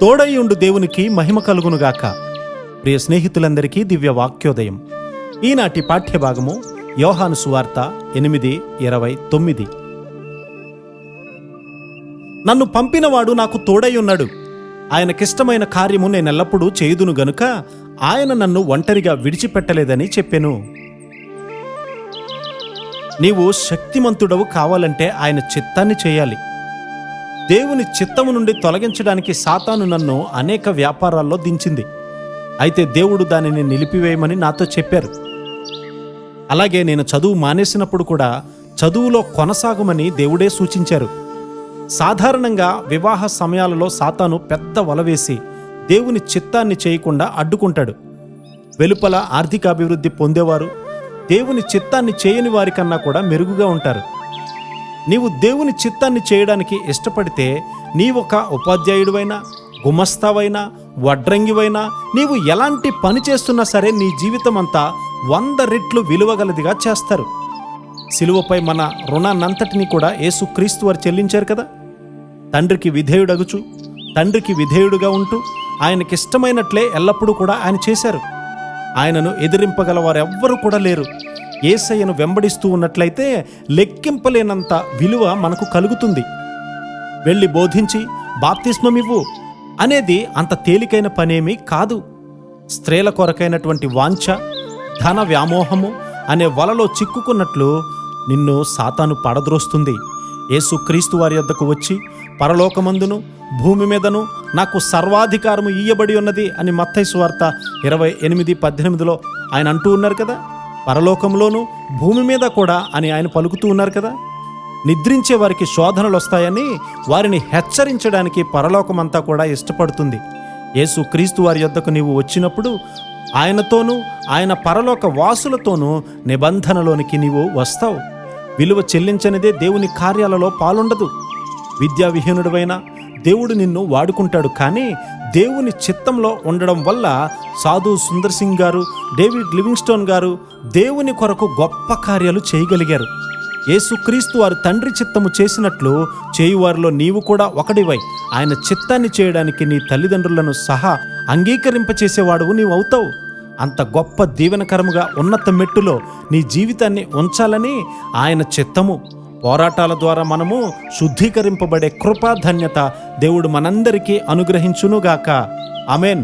తోడైయుండు దేవునికి మహిమ కలుగునుగాక. ప్రియ స్నేహితులందరికీ దివ్య వాక్యోదయం. ఈనాటి పాఠ్యభాగము యోహాను సువార్త 8:29. నన్ను పంపినవాడు నాకు తోడై ఉన్నాడు. ఆయనకిష్టమైన కార్యము నేనెల్లప్పుడూ చేయుదును గనుక ఆయన నన్ను ఒంటరిగా విడిచిపెట్టలేదని చెప్పెను. నీవు శక్తిమంతుడవు కావాలంటే ఆయన చిత్తాన్ని చేయాలి. దేవుని చిత్తము నుండి తొలగించడానికి సాతాను నన్ను అనేక వ్యాపారాల్లో దించింది. అయితే దేవుడు దానిని నిలిపివేయమని నాతో చెప్పారు. అలాగే నేను చదువు మానేసినప్పుడు కూడా చదువులో కొనసాగమని దేవుడే సూచించారు. సాధారణంగా వివాహ సమయాలలో సాతాను పెద్ద వలవేసి దేవుని చిత్తాన్ని చేయకుండా అడ్డుకుంటాడు. వెలుపల ఆర్థికాభివృద్ధి పొందేవారు దేవుని చిత్తాన్ని చేయని వారికన్నా కూడా మెరుగుగా ఉంటారు. నీవు దేవుని చిత్తాన్ని చేయడానికి ఇష్టపడితే నీవొక ఉపాధ్యాయుడివైనా, గుమస్తావైనా, వడ్రంగివైనా, నీవు ఎలాంటి పని చేస్తున్నా సరే నీ జీవితం అంతా 100 రెట్లు విలువగలదిగా చేస్తారు. సిలువపై మన రుణాన్నంతటినీ కూడా యేసుక్రీస్తు వారు చెల్లించారు కదా. తండ్రికి విధేయుడగుచు, తండ్రికి విధేయుడుగా ఉంటూ ఆయనకిష్టమైనట్లే ఎల్లప్పుడూ కూడా ఆయన చేశారు. ఆయనను ఎదిరింపగల వారెవ్వరూ కూడా లేరు. యేసయ్యను వెంబడిస్తూ ఉన్నట్లయితే లెక్కింపలేనంత విలువ మనకు కలుగుతుంది. వెళ్ళి బోధించి బాప్తిస్మమివ్వు అనేది అంత తేలికైన పనేమీ కాదు. స్త్రీల కొరకైనటువంటి వాంఛ, ధన వ్యామోహము అనే వలలో చిక్కుకున్నట్లు నిన్ను సాతాను పడద్రోస్తుంది. యేసుక్రీస్తు వారి యొద్దకు వచ్చి పరలోకమందును భూమి మీదను నాకు సర్వాధికారము ఇయ్యబడి ఉన్నది అని మత్తయి సువార్త 28:18 ఆయన అంటూ ఉన్నారు కదా. పరలోకంలోనూ భూమి మీద కూడా అని ఆయన పలుకుతూ ఉన్నారు కదా. నిద్రించే వారికి శోధనలు వస్తాయని వారిని హెచ్చరించడానికి పరలోకమంతా కూడా ఇష్టపడుతుంది. యేసుక్రీస్తు వారి యొద్దకు నీవు వచ్చినప్పుడు ఆయనతోనూ ఆయన పరలోక వాసులతోనూ నిబంధనలోనికి నీవు వస్తావు. విలువ చెల్లించనిదే దేవుని కార్యాలలో పాలుండదు. విద్యా విహీనుడివైన దేవుడు నిన్ను వాడుకుంటాడు. కానీ దేవుని చిత్తంలో ఉండడం వల్ల సాధు సుందర్ సింగ్ గారు, డేవిడ్ లివింగ్స్టోన్ గారు దేవుని కొరకు గొప్ప కార్యాలు చేయగలిగారు. యేసుక్రీస్తు వారు తండ్రి చిత్తము చేసినట్లు చేయువారిలో నీవు కూడా ఒకడివై ఆయన చిత్తాన్ని చేయడానికి నీ తల్లిదండ్రులను సహా అంగీకరింపచేసేవాడువు నీవు అవుతావు. అంత గొప్ప దీవెనకరముగా ఉన్నత మెట్టులో నీ జీవితాన్ని ఉంచాలని ఆయన చిత్తము. పోరాటాల ద్వారా మనము శుద్ధీకరింపబడే కృపాధన్యత దేవుడు మనందరికీ అనుగ్రహించునుగాక. ఆమేన్.